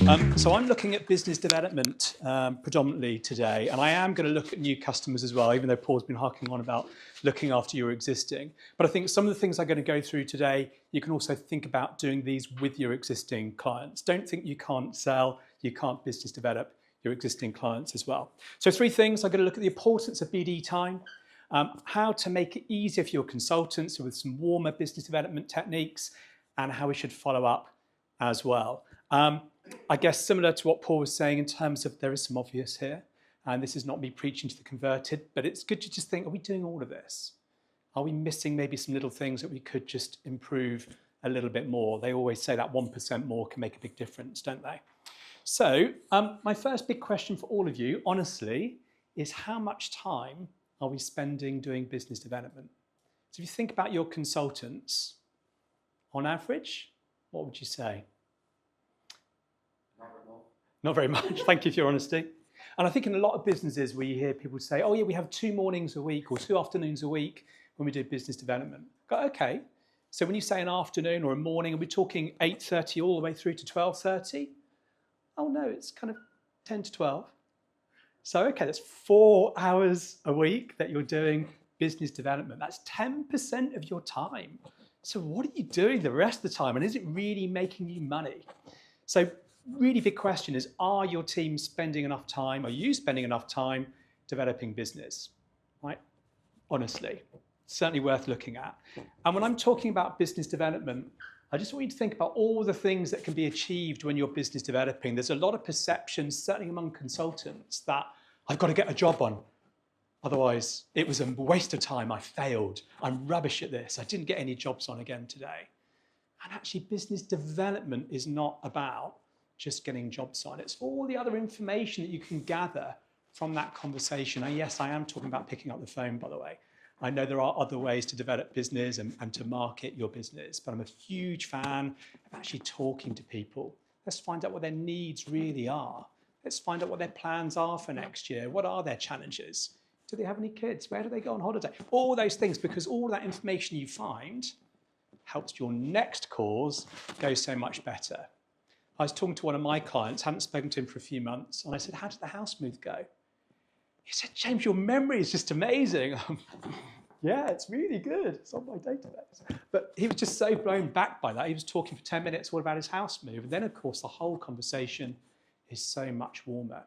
So I'm looking at business development predominantly today, and I am going to look at new customers as well, even though Paul's been harking on about looking after your existing. But I think some of the things I'm going to go through today, you can also think about doing these with your existing clients. Don't think you can't sell, you can't business develop your existing clients as well. So 3 things. I'm going to look at the importance of BD time, how to make it easier for your consultants with some warmer business development techniques, and how we should follow up as well. I guess similar to what Paul was saying in terms of there is some obvious here, and this is not me preaching to the converted, but it's good to just think, are we doing all of this? Are we missing maybe some little things that we could just improve a little bit more? They always say that 1% more can make a big difference, don't they? So my first big question for all of you, honestly, is how much time are we spending doing business development? So if you think about your consultants, on average, what would you say? Not very much. Thank you for your honesty. And I think in a lot of businesses where you hear people say, oh yeah, we have 2 mornings a week or 2 afternoons a week when we do business development. Go, okay, so when you say an afternoon or a morning, are we talking 8:30 all the way through to 12:30? Oh no, it's kind of 10 to 12. So okay, that's 4 hours a week that you're doing business development. That's 10% of your time. So what are you doing the rest of the time? And is it really making you money? So really big question is, are your team spending enough time? Are you spending enough time developing business? Right? Honestly, certainly worth looking at. And when I'm talking about business development, I just want you to think about all the things that can be achieved when you're business developing. There's a lot of perceptions, certainly among consultants, that I've got to get a job on. Otherwise, it was a waste of time. I failed. I'm rubbish at this. I didn't get any jobs on again today. And actually, business development is not about just getting jobs on. It's all the other information that you can gather from that conversation. And yes, I am talking about picking up the phone, by the way. I know there are other ways to develop business and to market your business, but I'm a huge fan of actually talking to people. Let's find out what their needs really are. Let's find out what their plans are for next year. What are their challenges? Do they have any kids? Where do they go on holiday? All those things, because all that information you find helps your next cause go so much better. I was talking to one of my clients, hadn't spoken to him for a few months, and I said, how did the house move go? He said, James, your memory is just amazing. Yeah, it's really good. It's on my database. But he was just so blown back by that. He was talking for 10 minutes all about his house move. And then, of course, the whole conversation is so much warmer.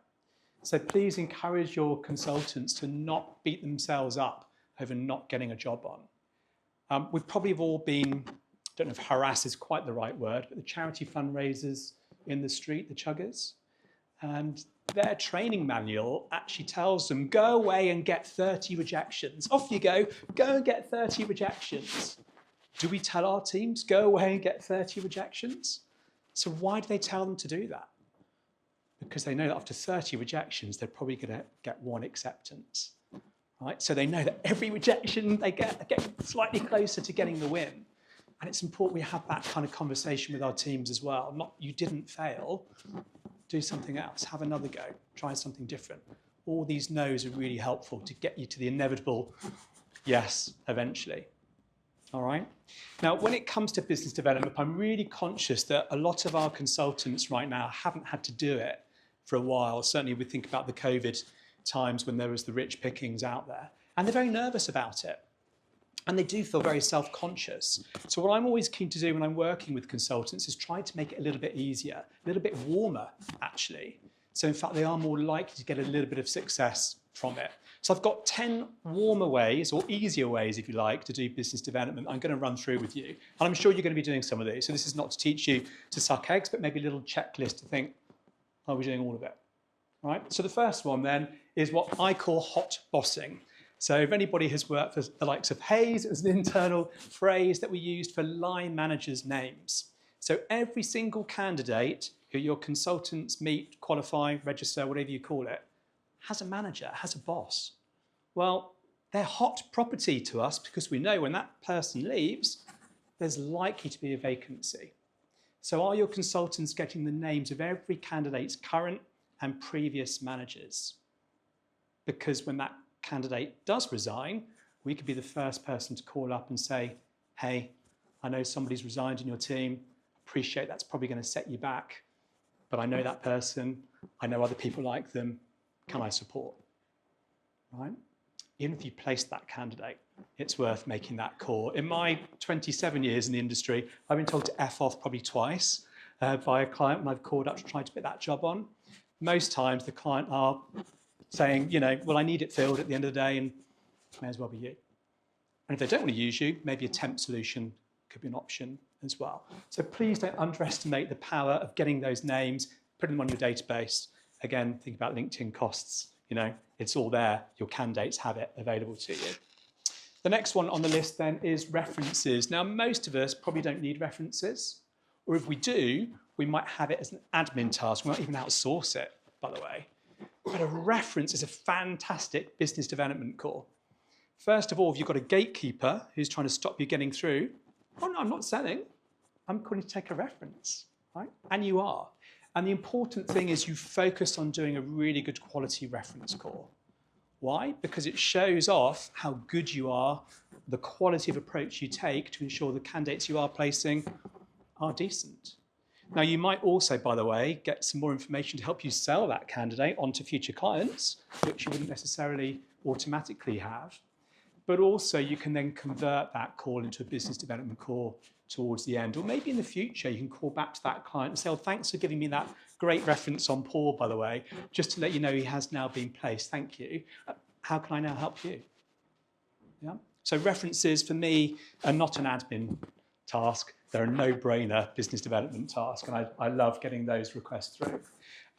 So please encourage your consultants to not beat themselves up over not getting a job on. We've probably all been, I don't know if harass is quite the right word, but the charity fundraisers in the street, the chuggers, and their training manual actually tells them, go away and get 30 rejections. Off you go and get 30 rejections. Do we tell our teams, go away and get 30 rejections? So why do they tell them to do that? Because they know that after 30 rejections, they're probably going to get 1 acceptance. Right? So they know that every rejection they get slightly closer to getting the win. And it's important we have that kind of conversation with our teams as well. Not, you didn't fail, do something else, have another go, try something different. All these no's are really helpful to get you to the inevitable yes, eventually. All right? Now, when it comes to business development, I'm really conscious that a lot of our consultants right now haven't had to do it for a while. Certainly we think about the COVID times when there was the rich pickings out there. And they're very nervous about it. And they do feel very self-conscious. So what I'm always keen to do when I'm working with consultants is try to make it a little bit easier, a little bit warmer, actually. So in fact, they are more likely to get a little bit of success from it. So I've got 10 warmer ways, or easier ways, if you like, to do business development I'm going to run through with you. And I'm sure you're going to be doing some of these. So this is not to teach you to suck eggs, but maybe a little checklist to think, are we doing all of it? All right? So the first one then is what I call hot bossing. So if anybody has worked for the likes of Hays, it was an internal phrase that we used for line managers' names. So every single candidate who your consultants meet, qualify, register, whatever you call it, has a manager, has a boss. Well, they're hot property to us because we know when that person leaves, there's likely to be a vacancy. So are your consultants getting the names of every candidate's current and previous managers? Because when that candidate does resign, we could be the first person to call up and say, hey, I know somebody's resigned in your team. Appreciate that's probably going to set you back. but I know that person, I know other people like them, can I support, right? Even if you place that candidate, it's worth making that call. In my 27 years in the industry, I've been told to F off probably twice by a client when I've called up to try to put that job on. Most times the client are saying, well, I need it filled at the end of the day and may as well be you. And if they don't want to use you, maybe a temp solution could be an option as well. So please don't underestimate the power of getting those names, putting them on your database. Again, think about LinkedIn costs. It's all there. Your candidates have it available to you. The next one on the list then is references. Now, most of us probably don't need references, or if we do, we might have it as an admin task. We might even outsource it, by the way. But a reference is a fantastic business development call. First of all, if you've got a gatekeeper who's trying to stop you getting through, oh no, I'm not selling. I'm calling to take a reference, right? And you are. And the important thing is you focus on doing a really good quality reference call. Why? Because it shows off how good you are, the quality of approach you take to ensure the candidates you are placing are decent. Now, you might also, by the way, get some more information to help you sell that candidate onto future clients, which you wouldn't necessarily automatically have. But also you can then convert that call into a business development call towards the end. Or maybe in the future, you can call back to that client and say, oh, thanks for giving me that great reference on Paul, by the way, just to let you know he has now been placed. Thank you. How can I now help you? Yeah. So references for me are not an admin task. They're a no-brainer business development task. And I love getting those requests through.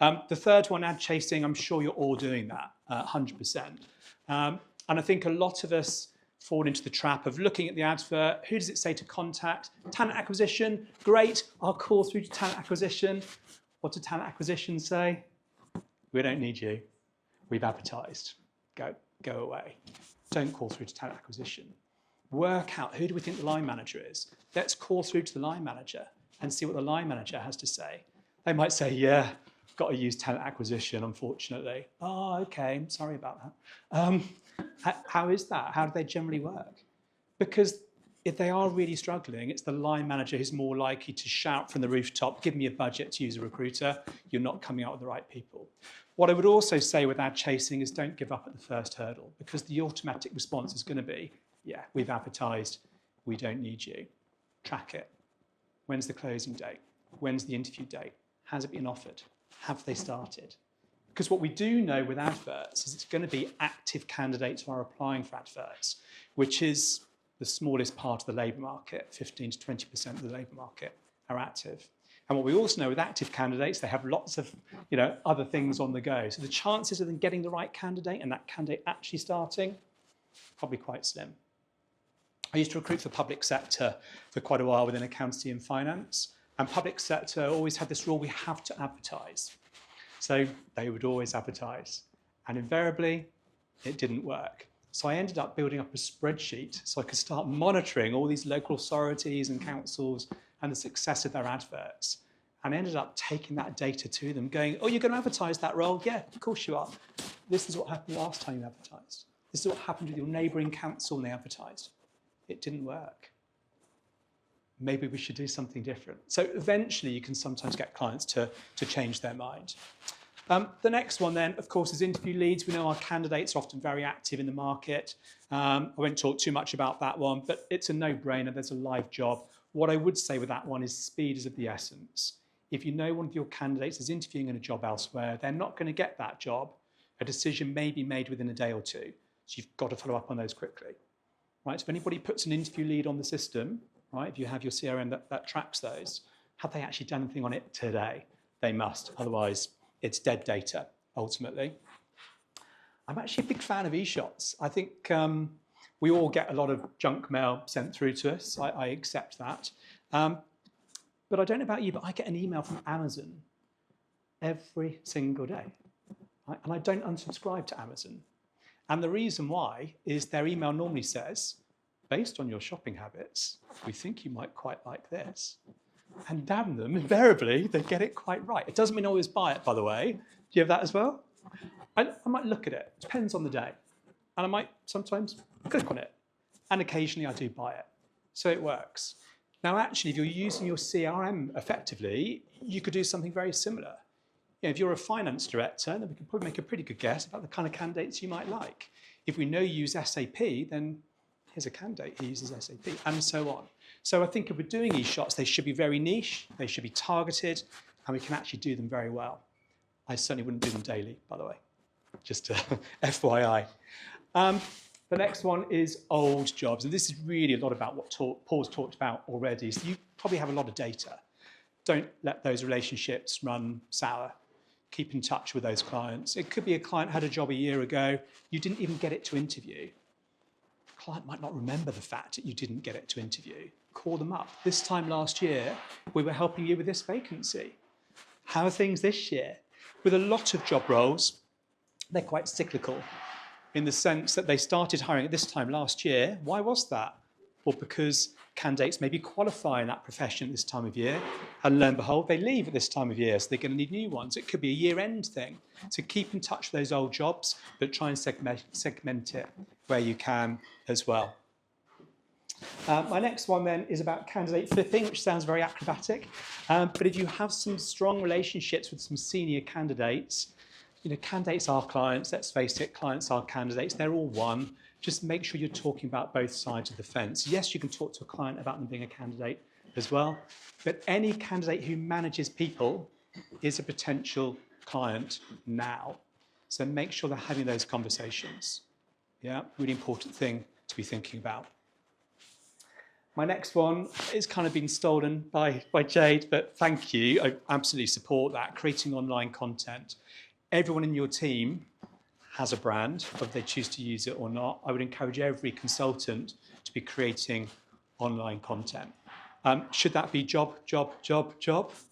The third one, ad chasing, I'm sure you're all doing that, 100%. And I think a lot of us fall into the trap of looking at the advert. Who does it say to contact? Talent acquisition, great. I'll call through to talent acquisition. What did talent acquisition say? We don't need you. We've advertised. Go away. Don't call through to talent acquisition. Work out, who do we think the line manager is? Let's call through to the line manager and see what the line manager has to say. They might say, yeah, got to use talent acquisition, unfortunately. Oh, okay, I'm sorry about that. How is that? How do they generally work? Because if they are really struggling, it's the line manager who's more likely to shout from the rooftop, give me a budget to use a recruiter. You're not coming out with the right people. What I would also say with ad chasing is don't give up at the first hurdle, because the automatic response is going to be, yeah, we've advertised, we don't need you. Track it. When's the closing date? When's the interview date? Has it been offered? Have they started? Because what we do know with adverts is it's going to be active candidates who are applying for adverts, which is the smallest part of the labour market. 15 to 20% of the labour market are active. And what we also know with active candidates, they have lots of other things on the go. So the chances of them getting the right candidate and that candidate actually starting, probably quite slim. I used to recruit for public sector for quite a while within accountancy and finance. And public sector always had this rule, we have to advertise. So they would always advertise. And invariably, it didn't work. So I ended up building up a spreadsheet so I could start monitoring all these local authorities and councils and the success of their adverts. And I ended up taking that data to them, going, oh, you're going to advertise that role? Yeah, of course you are. This is what happened last time you advertised. This is what happened with your neighbouring council when they advertised. It didn't work. Maybe we should do something different. So eventually you can sometimes get clients to change their mind. The next one then, of course, is interview leads. We know our candidates are often very active in the market. I won't talk too much about that one, but it's a no-brainer. There's a live job. What I would say with that one is speed is of the essence. If you know one of your candidates is interviewing in a job elsewhere, they're not going to get that job. A decision may be made within a day or two. So you've got to follow up on those quickly. Right? So if anybody puts an interview lead on the system, right, if you have your CRM that tracks those, have they actually done anything on it today? They must. Otherwise, it's dead data, ultimately. I'm actually a big fan of e-shots. I think we all get a lot of junk mail sent through to us. I accept that. But I don't know about you, but I get an email from Amazon every single day. Right? And I don't unsubscribe to Amazon. And the reason why is their email normally says, based on your shopping habits, we think you might quite like this. And damn them, invariably, they get it quite right. It doesn't mean I always buy it, by the way. Do you have that as well? I might look at it. It depends on the day. And I might sometimes click on it. And occasionally I do buy it. So it works. Now, actually, if you're using your CRM effectively, you could do something very similar. If you're a finance director, then we can probably make a pretty good guess about the kind of candidates you might like. If we know you use SAP, then here's a candidate who uses SAP, and so on. So I think if we're doing e-shots, they should be very niche, they should be targeted, and we can actually do them very well. I certainly wouldn't do them daily, by the way, just FYI. The next one is old jobs, and this is really a lot about what Paul's talked about already. So you probably have a lot of data. Don't let those relationships run sour. Keep in touch with those clients. It could be a client had a job a year ago, you didn't even get it to interview. The client might not remember the fact that you didn't get it to interview. Call them up. This time last year, we were helping you with this vacancy. How are things this year? With a lot of job roles, they're quite cyclical in the sense that they started hiring at this time last year. Why was that? Well, because candidates maybe qualify in that profession at this time of year, and lo and behold, they leave at this time of year, so they're going to need new ones. It could be a year-end thing. So keep in touch with those old jobs, but try and segment it where you can as well. My next one then is about candidate flipping, which sounds very acrobatic. But if you have some strong relationships with some senior candidates, candidates are clients, let's face it, clients are candidates, they're all one. Just make sure you're talking about both sides of the fence. Yes, you can talk to a client about them being a candidate as well, but any candidate who manages people is a potential client now. So make sure they're having those conversations. Yeah, really important thing to be thinking about. My next one is kind of been stolen by Jade, but thank you. I absolutely support that, creating online content. Everyone in your team has a brand, whether they choose to use it or not. I would encourage every consultant to be creating online content. Should that be job?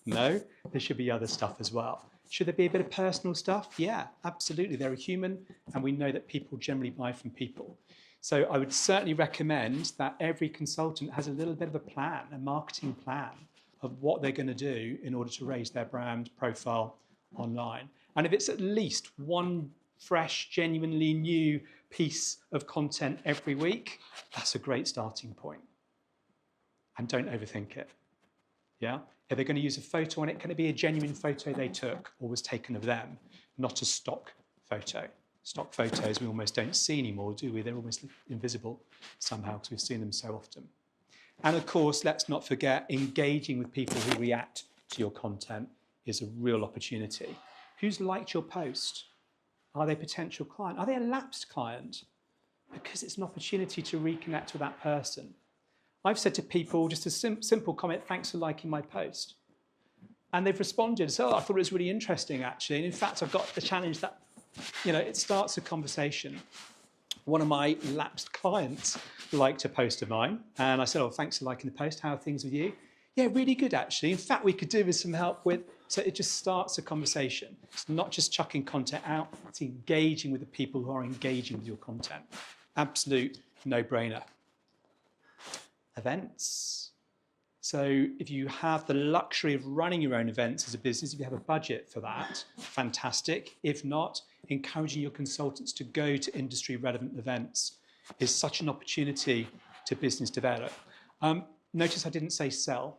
No, there should be other stuff as well. Should there be a bit of personal stuff? Yeah, absolutely. They're a human, and we know that people generally buy from people. So I would certainly recommend that every consultant has a little bit of a plan, a marketing plan of what they're going to do in order to raise their brand profile online. And if it's at least one fresh, genuinely new piece of content every week, that's a great starting point. And don't overthink it. Yeah? If they're going to use a photo on it, can it be a genuine photo they took or was taken of them, not a stock photo? Stock photos we almost don't see anymore, do we? They're almost invisible somehow because we've seen them so often. And of course, let's not forget, engaging with people who react to your content is a real opportunity. Who's liked your post? Are they a potential client? Are they a lapsed client? Because it's an opportunity to reconnect with that person. I've said to people just a simple comment, thanks for liking my post. And they've responded, so I thought it was really interesting actually. And in fact, I've got the challenge that, it starts a conversation. One of my lapsed clients liked a post of mine. And I said, oh, thanks for liking the post. How are things with you? Yeah, really good actually. In fact, we could do with some help with. So it just starts a conversation. It's not just chucking content out, it's engaging with the people who are engaging with your content. Absolute no-brainer. Events. So if you have the luxury of running your own events as a business, if you have a budget for that, fantastic. If not, encouraging your consultants to go to industry relevant events is such an opportunity to business develop. Notice I didn't say sell.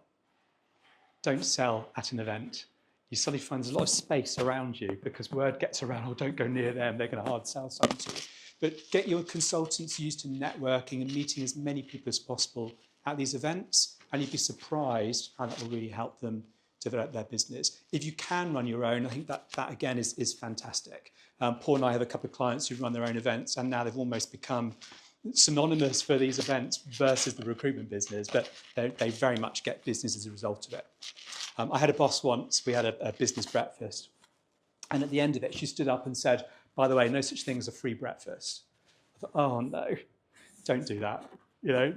Don't sell at an event. You suddenly find there's a lot of space around you because word gets around, oh, don't go near them, they're going to hard sell something to you. But get your consultants used to networking and meeting as many people as possible at these events, and you'd be surprised how that will really help them develop their business. If you can run your own, I think that again is fantastic. Paul and I have a couple of clients who run their own events, and now they've almost become synonymous for these events versus the recruitment business, but they very much get business as a result of it. I had a boss once, we had a business breakfast, and at the end of it, she stood up and said, by the way, no such thing as a free breakfast. I thought, oh no, don't do that.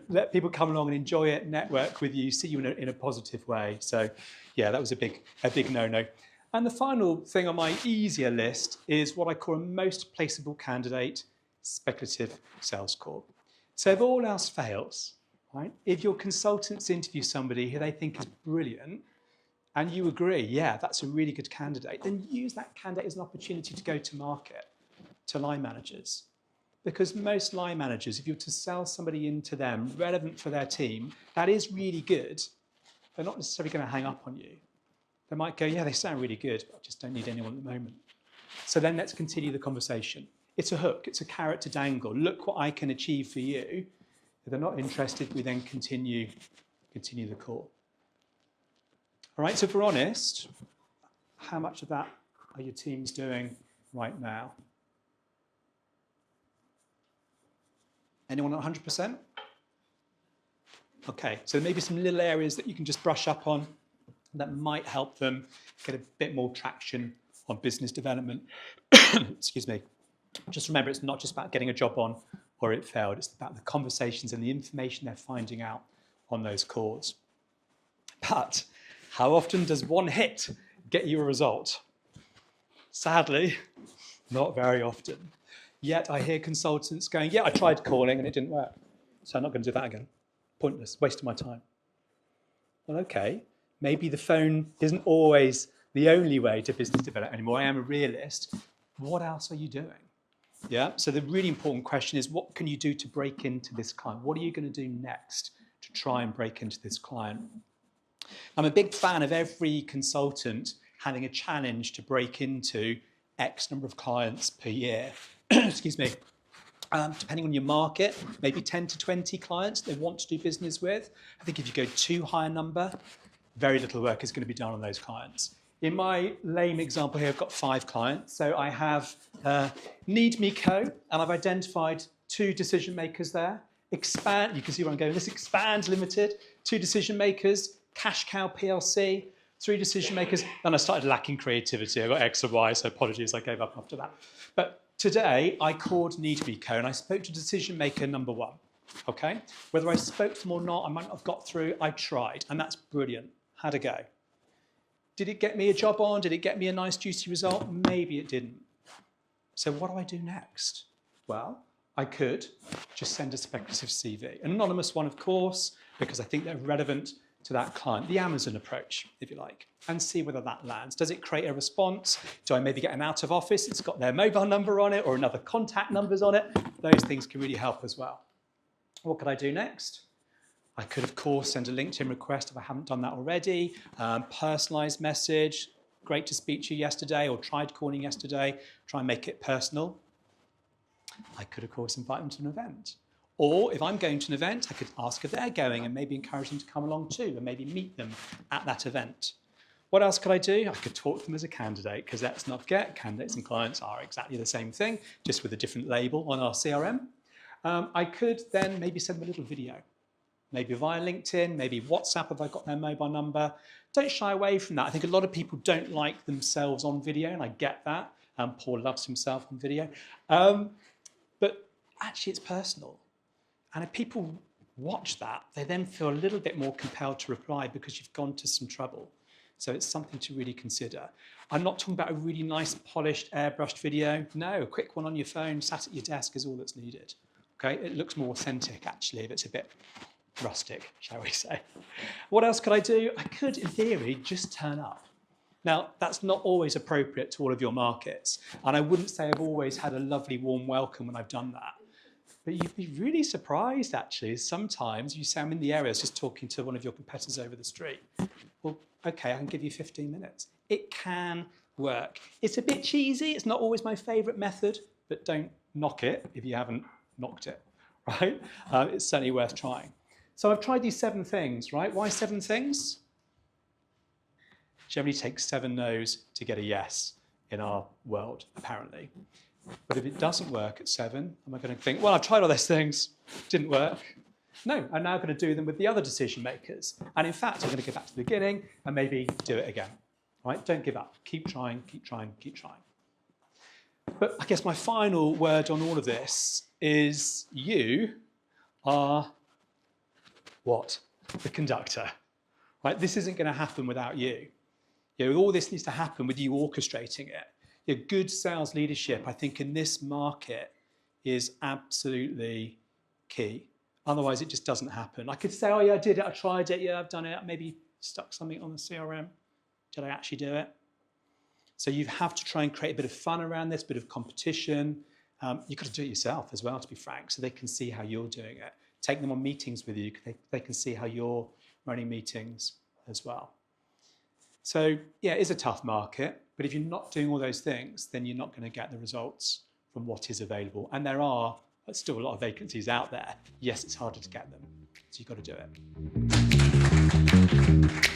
Let people come along and enjoy it, network with you, see you in a positive way. So yeah, that was a big no-no. And the final thing on my easier list is what I call a most placeable candidate, speculative sales call. So if all else fails, right? If your consultants interview somebody who they think is brilliant, and you agree, yeah, that's a really good candidate, then use that candidate as an opportunity to go to market, to line managers. Because most line managers, if you were to sell somebody into them relevant for their team, that is really good, they're not necessarily going to hang up on you. They might go, yeah, they sound really good, but I just don't need anyone at the moment. So then let's continue the conversation. It's a hook, it's a carrot to dangle. Look what I can achieve for you. If they're not interested, we then continue the call. All right, so if we're honest, how much of that are your teams doing right now? Anyone at 100%? Okay, so there may be some little areas that you can just brush up on that might help them get a bit more traction on business development. Excuse me. Just remember, it's not just about getting a job on or it failed. It's about the conversations and the information they're finding out on those calls. But how often does one hit get you a result? Sadly, not very often. Yet I hear consultants going, yeah, I tried calling and it didn't work, so I'm not going to do that again. Pointless, waste of my time. Well, okay, maybe the phone isn't always the only way to business develop anymore. I am a realist. What else are you doing? Yeah, so the really important question is, what can you do to break into this client? What are you going to do next to try and break into this client? I'm a big fan of every consultant having a challenge to break into X number of clients per year. Excuse me. Depending on your market, maybe 10 to 20 clients they want to do business with. I think if you go too high a number, very little work is going to be done on those clients. In my lame example here, I've got 5 clients. So I have Need Me Co, and I've identified 2 decision makers there. Expand, you can see where I'm going. This Expand Limited, 2 decision makers. Cash Cow PLC, 3 decision makers. Then I started lacking creativity. I got X and Y, so apologies, I gave up after that. But today, I called Need Me Co, and I spoke to decision maker number 1. Okay? Whether I spoke to them or not, I might not have got through. I tried, and that's brilliant. How'd it go? Did it get me a job on? Did it get me a nice, juicy result? Maybe it didn't. So what do I do next? Well, I could just send a speculative CV. An anonymous one, of course, because I think they're relevant to that client. The Amazon approach, if you like, and see whether that lands. Does it create a response? Do I maybe get an out of office? It's got their mobile number on it or another contact numbers on it. Those things can really help as well. What could I do next? I could, of course, send a LinkedIn request if I haven't done that already. Personalized message. Great to speak to you yesterday, or tried calling yesterday. Try and make it personal. I could, of course, invite them to an event. Or if I'm going to an event, I could ask if they're going and maybe encourage them to come along too, and maybe meet them at that event. What else could I do? I could talk to them as a candidate, because let's not forget, candidates and clients are exactly the same thing, just with a different label on our CRM. I could then maybe send them a little video, maybe via LinkedIn, maybe WhatsApp if I've got their mobile number. Don't shy away from that. I think a lot of people don't like themselves on video, and I get that. Paul loves himself on video. But actually, it's personal. And if people watch that, they then feel a little bit more compelled to reply because you've gone to some trouble. So it's something to really consider. I'm not talking about a really nice, polished, airbrushed video. No, a quick one on your phone, sat at your desk is all that's needed. Okay, it looks more authentic, actually, if it's a bit rustic, shall we say. What else could I do? I could, in theory, just turn up. Now, that's not always appropriate to all of your markets. And I wouldn't say I've always had a lovely, warm welcome when I've done that. But you'd be really surprised, actually. Sometimes you say, I'm in the area, I was just talking to one of your competitors over the street. Well, okay, I can give you 15 minutes. It can work. It's a bit cheesy. It's not always my favorite method, but don't knock it if you haven't knocked it, right? It's certainly worth trying. So I've tried these 7 things, right? Why 7 things? Generally takes 7 no's to get a yes in our world, apparently. But if it doesn't work at 7, am I going to think, well, I've tried all those things, didn't work? No, I'm now going to do them with the other decision makers. And in fact, I'm going to go back to the beginning and maybe do it again. Right? Don't give up. Keep trying, keep trying, keep trying. But I guess my final word on all of this is you are what? The conductor. Right? This isn't going to happen without you. You know, all this needs to happen with you orchestrating it. Your good sales leadership, I think, in this market is absolutely key. Otherwise, it just doesn't happen. I could say, oh, yeah, I did it, I tried it, yeah, I've done it. I maybe stuck something on the CRM. Did I actually do it? So you have to try and create a bit of fun around this, a bit of competition, You've got to do it yourself as well, to be frank, so they can see how you're doing it. Take them on meetings with you. They can see how you're running meetings as well. So yeah, it is a tough market, but if you're not doing all those things, then you're not going to get the results from what is available. And there are still a lot of vacancies out there. Yes, it's harder to get them, so you've got to do it.